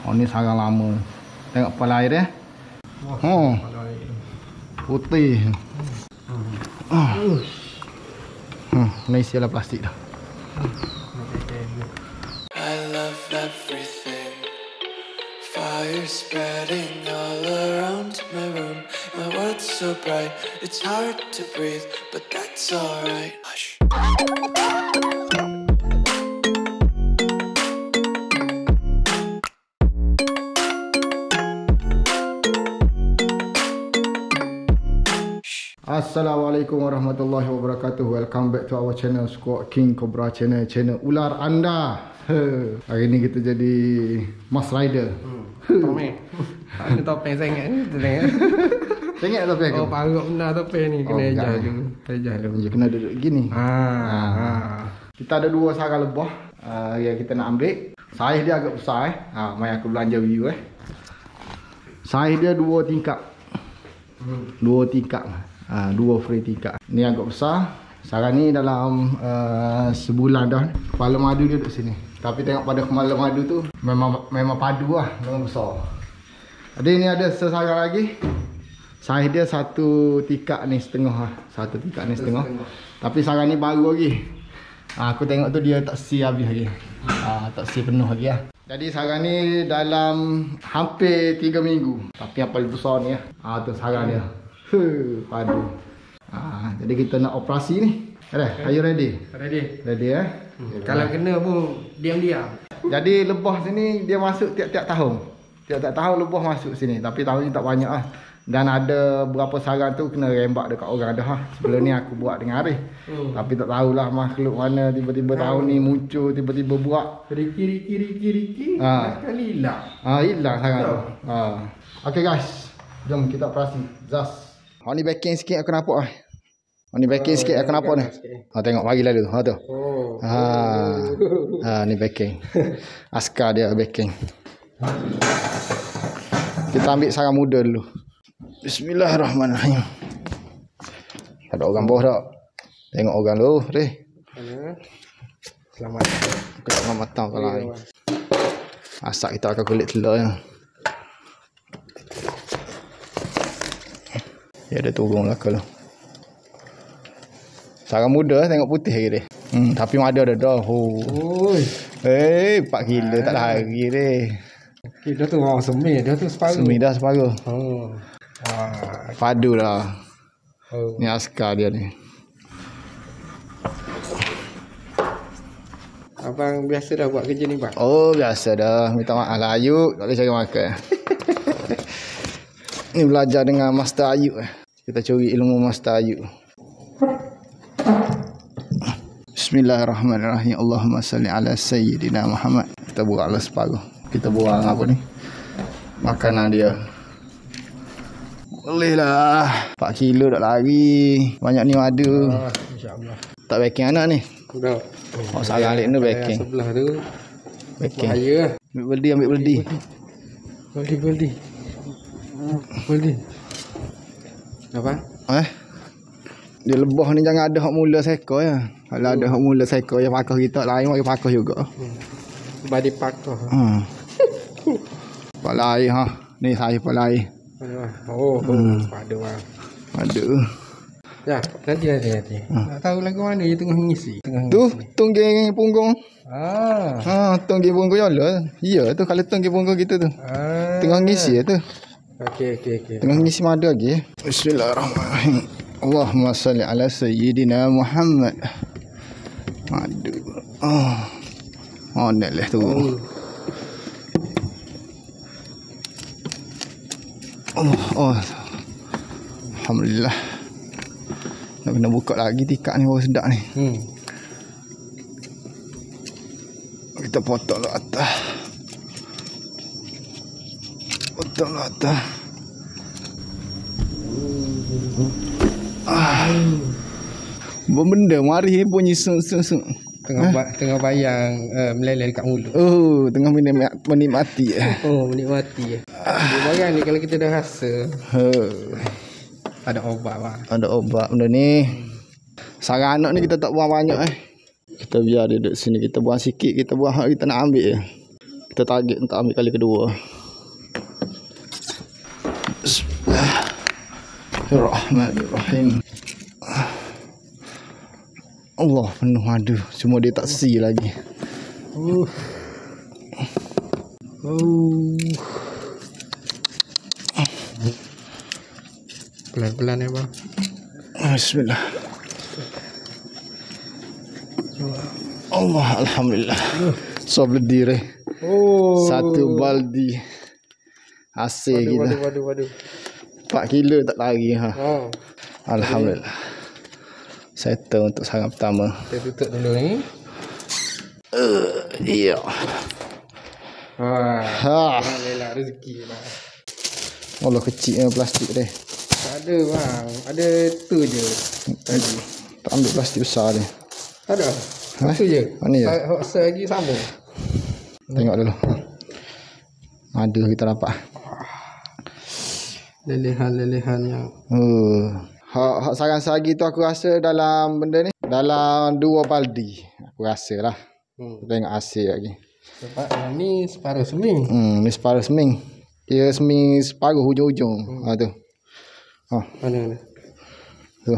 Oh ni sarang lama. Tengok kepala air dia. Oh. Putih. Ni isilah plastik dah. I love everything. Fire spreading all around my room. My world's so bright, it's hard to breathe, but that's alright. Hush. Assalamualaikum warahmatullahi wabarakatuh. Welcome back to our channel, Squad King Cobra Channel, channel ular anda. Hari ni kita jadi Mas Rider. Topeng. Ada topeng sangat ni tu tengok. Tengok topeng aku. Oh, parut benar topeng ni kena ejah dulu. Ejah dulu. Ya, kena duduk gini. Kita ada dua sarang lebah yang kita nak ambil. Saiz dia agak besar mai aku belanja view Saiz dia 2 tingkat. 2 tingkat. 2 free tingkat. Ni agak besar. Sarang ni dalam sebulan dah. Kepala madu dia duduk sini. Tapi tengok pada kepala madu tu memang padu lah. Memang besar. Jadi ni ada sesarang lagi. Saiz dia 1 tingkat ni setengah lah. 1 tingkat ni setengah. Tapi sarang ni baru lagi. Aku tengok tu dia tak si habis lagi. Tak si penuh lagi lah. Jadi sarang ni dalam hampir 3 minggu. Tapi yang paling besar ni tu sarang dia. Padu. Jadi kita nak operasi ni. Are you ready? Ready. Ready Kalau kena pun diam-diam. Jadi lebah sini dia masuk tiap-tiap tahun. Tiap-tiap tahun lebah masuk sini. Tapi tahun ni tak banyak lah. Dan ada beberapa sarang tu kena rembak dekat orang dah. Sebelum ni aku buat dengan Arif. Tapi tak tahulah makhluk mana tiba-tiba tahun ni muncul, tiba-tiba buat. Riki. Sekali hilang. Hilang sarang tu. Okay guys. Jom kita operasi. Zas. Ni backing sikit aku nampak. Ni backing sikit aku nampak ni. Tengok pagi lalu. Tu. Ni backing. Askar dia backing. Kita ambil sarang muda dulu. Bismillahirrahmanirrahim. Ada orang bawah tak? Tengok orang dulu, Reh. Selamat. Selamat matang kalau hari. Asak kita akan kulit telur ya. Ya ada turun lah kalau. Sarang muda tengok putih lagi dia. Tapi mada ada dah. Oi. 4 kilo tak lari dia. Dia tu semi, dia tu separuh. Semi dah separuh. Padu dah. Ni askar dia ni. Abang biasa dah buat kerja ni bang? Oh biasa dah. Minta maaf lah Ayub. Tak boleh cari makan. Ni belajar dengan Master Ayub. Kita curi ilmu Master Ayub. Bismillahirrahmanirrahim. Allahumma salli ala Sayyidina Muhammad. Kita buanglah separuh. Kita buang apa ni? Makanan dia. Boleh lah. 4 kilo tak lari. Banyak ni ada. InsyaAllah. Tak backing anak ni? Dah. Sarang alik ni backing. Sebelah tu Backing. bahaya. Ambil beldi. Boleh. Apa? Dia lebah ni jangan ada hak mula seekor ya. Kalau ada hak mula seekor ya pakai kita lain bagi pakai juga. Badi pakoh. Kepala air Ni saya kepala air. Padu bang. Ada. Ya, nanti. Tak tahu lagu mana dia tengah ngisi. Tu tungging punggung. Tungging punggung ya lah. Ya tu kalau tungging punggung kita tu. Tengah ngisi tu. Okey. Tengah ngisi mada lagi. Bismillahirrahmanirrahim. Allahumma salli ala Sayyidina Muhammad. Aduh. Nak lah tu. Alhamdulillah. Nak kena buka lagi tikak ni baru sedap ni. Kita potong lah atas. Benda mari bunyi sung. Tengah bayang meleleh dekat mulut. Tengah menikmati. Menikmati. Dia bayang ni kalau kita dah rasa. Ada obat bang. Ada obat benda ni. Sarang anak ni kita tak buang banyak Kita biar dia duduk sini. Kita buang sikit. Kita buang hak kita nak ambil Kita target untuk ambil kali kedua. Bismillahirrahmanirrahim. Allah, penuh madu. Cuma dia tak see lagi. Pelan-pelan ya bang. Bismillah. Allah, alhamdulillah. So berdiri. Satu baldi hasil kita. Waduh. 4 kilo tak lari ha. Alhamdulillah. Settle untuk sarang pertama. Kita tutup dulu ni. Iya. Alhamdulillah rezeki bang. Allah, kecilnya plastik dia. Tak ada bang. Ada tu je tadi. Tak ambil plastik besar dia. Tak ada. Satu je. Mana ya? Hoksa lagi sama. Tengok dulu. Madu kita dapat. Lelehan-lelehan yang Hak sarang sagi tu aku rasa dalam benda ni dalam 2 baldi. Aku rasa lah. Tengok hasil lagi. sebab yang ni separuh seming. Ni separuh seming. Dia seming separuh hujung-hujung. Ha tu. Mana? Tu.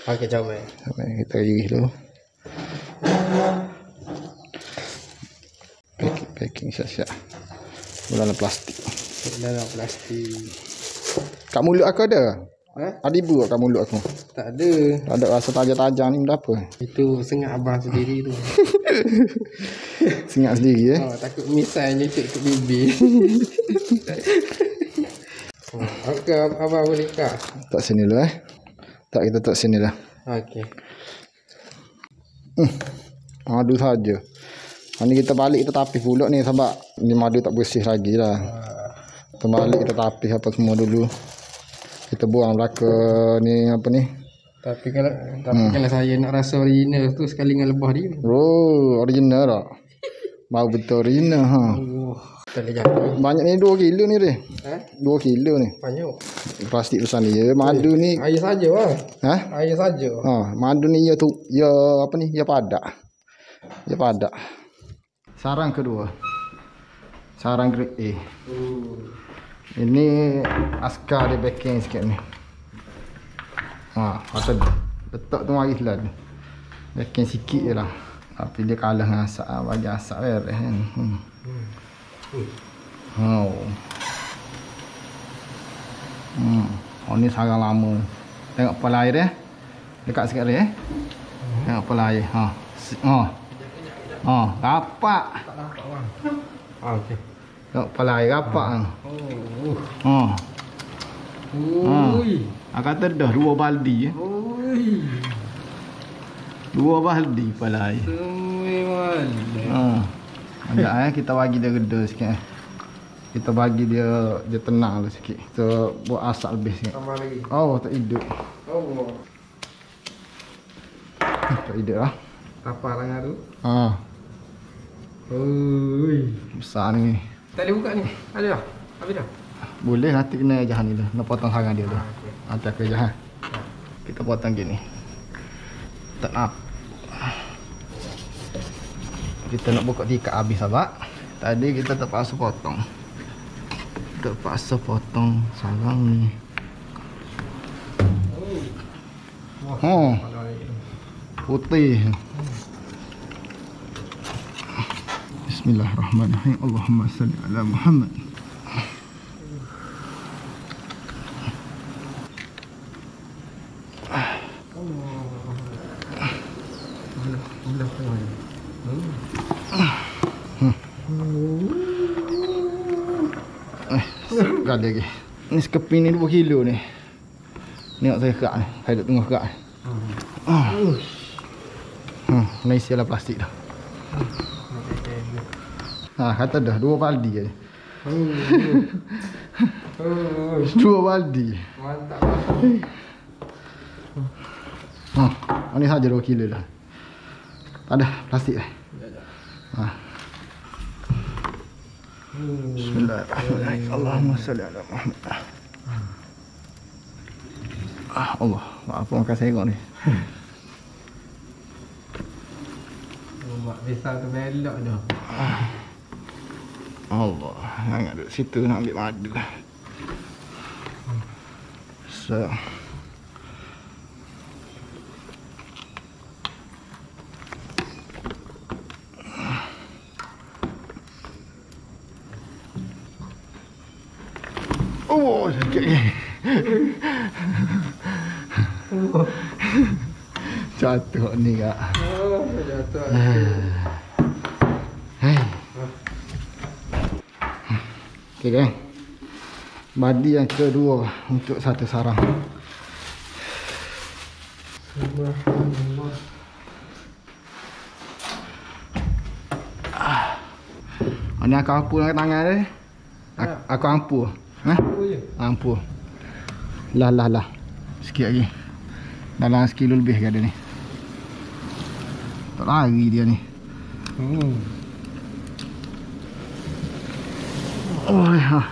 Pakai comel. Kita iris dulu. Packing siap-siap. Dalam plastik. Dalam plastik. Kat mulut aku ada? Ada ibu kat mulut aku? Tak ada. Tak ada rasa tajam-tajam ni benda apa? Itu sengat abang sendiri tu. Sengat sendiri Takut misal nyucuk kat bibir. Okey, abang boleh kak? Tak sini dulu Tak, kita tak sini lah. Okey. Madu saja. Ni kita balik kita tapis pula ni sebab ni madu tak bersih lagi lah. Kita balik kita tapis apa semua dulu. Kita buang belaka ni apa ni. Tapi kalau saya nak rasa original tu sekali dengan lebah dia. Original tak? Bau betul original ha. Tak boleh jatuh. Banyak ni 2 kilo ni dia. 2 kilo ni. Banyak. Plastik besar ni. Madu ni Air saja bang. Air saja. Madu ni ya apa ni? Ya padak. Ya padak. Sarang kedua. Sarang grade A. Ini askar dia backing sikit ni. Letak tu mari lah ni. Backing sikit je lah. Tapi dia kalah dengan asap. Bagi asap beres kan. Ni sarang lama. Tengok kepala air dia. Dekat sikit dia. Tengok kepala air. Rapat. Tak nampak bang. Okey. Tengok kepala air rapat kan. Kata dah 2 baldi 2 baldi kepala air. Sekejap kita bagi dia reda sikit Kita bagi dia tenang dulu sikit. Kita buat asap lebih sikit. Tambah lagi. Tak hidup. Tak hidup lah. Apa langgar tu? Besar ni. Tak boleh buka ni. Ada dah. Habis dah. Boleh, nanti kena jahan ni dah. Nak potong sarang dia dah. Nanti aku jahan. Kita potong gini. Tak up. Kita nak buka tikat habis sahabat. Tadi kita terpaksa potong. Sarang ni. Putih. Bismillahirrahmanirrahim. Allahumma salli ala Muhammad. Sekali lagi. Ni sekeping ni 2 kilo ni. Tengok saya kerak ni. Saya duduk tengah kerak ni. Ni isilah plastik dah. Kata dah 2 baldi je. 2 baldi. Mantap. Ni saja 2 kilo dah. Tak ada plastik dah. Bismillahirrahmanirrahim. Allahumma salli ala Muhammad. Allah, apa makan serok ni? Bisa tu belok dah. Allah, jangan duduk situ nak ambil madu. So. Oh, sakit ni. Jatuh ni kak. Oh, jatuh. Okey geng. Badi yang kedua untuk satu sarang. Subhanallah. Ni aku ampu dengan tangan dia. Aku ampu. Ha? Apa je? Ampu. Lah. Sikit lagi. Dalam sekilo lebih ke ada ni. Tak lari dia ni. Oh ya.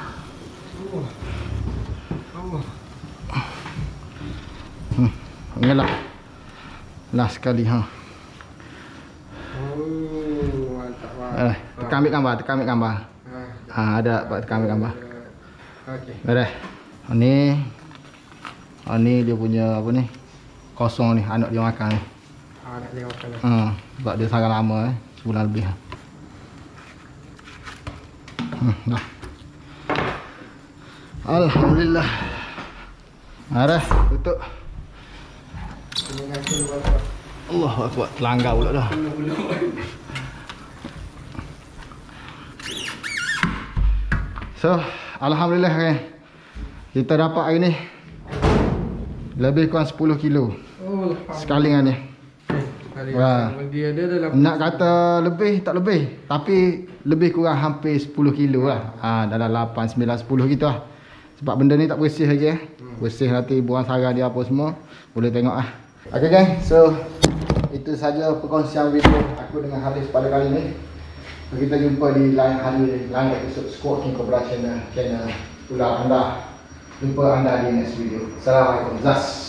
Inilah. Last sekali ha. Oh, mantap. Tekan ambil gambar. Ha, ada buat tekan ambil gambar. Okey. Beres. Ni dia punya apa ni? Kosong ni, anak dia makan ni. Nak tengok kan. Sebab dia sangat lama sebulan lebih. Dah. Alhamdulillah. Ada tutup. Allahu akbar, terlanggar pula dah. So, alhamdulillah kan. Kita dapat hari ni lebih kurang 10 kilo. Oh, sekali dengan ni. Wah. Dia dalam Nak kata lebih tak lebih, tapi lebih kurang hampir 10 kilo lah. Dalam 8, 9, 10 gitu lah. Sebab benda ni tak bersih lagi Bersih nanti buang sarang dia apa semua. Boleh tengok lah. Okay gang, so itu saja perkongsian video aku dengan Haris pada kali ni. Kita jumpa di lain hari, lain episode Squad King Cobra channel Ular anda. Jumpa anda di next video. Assalamualaikum. Zas.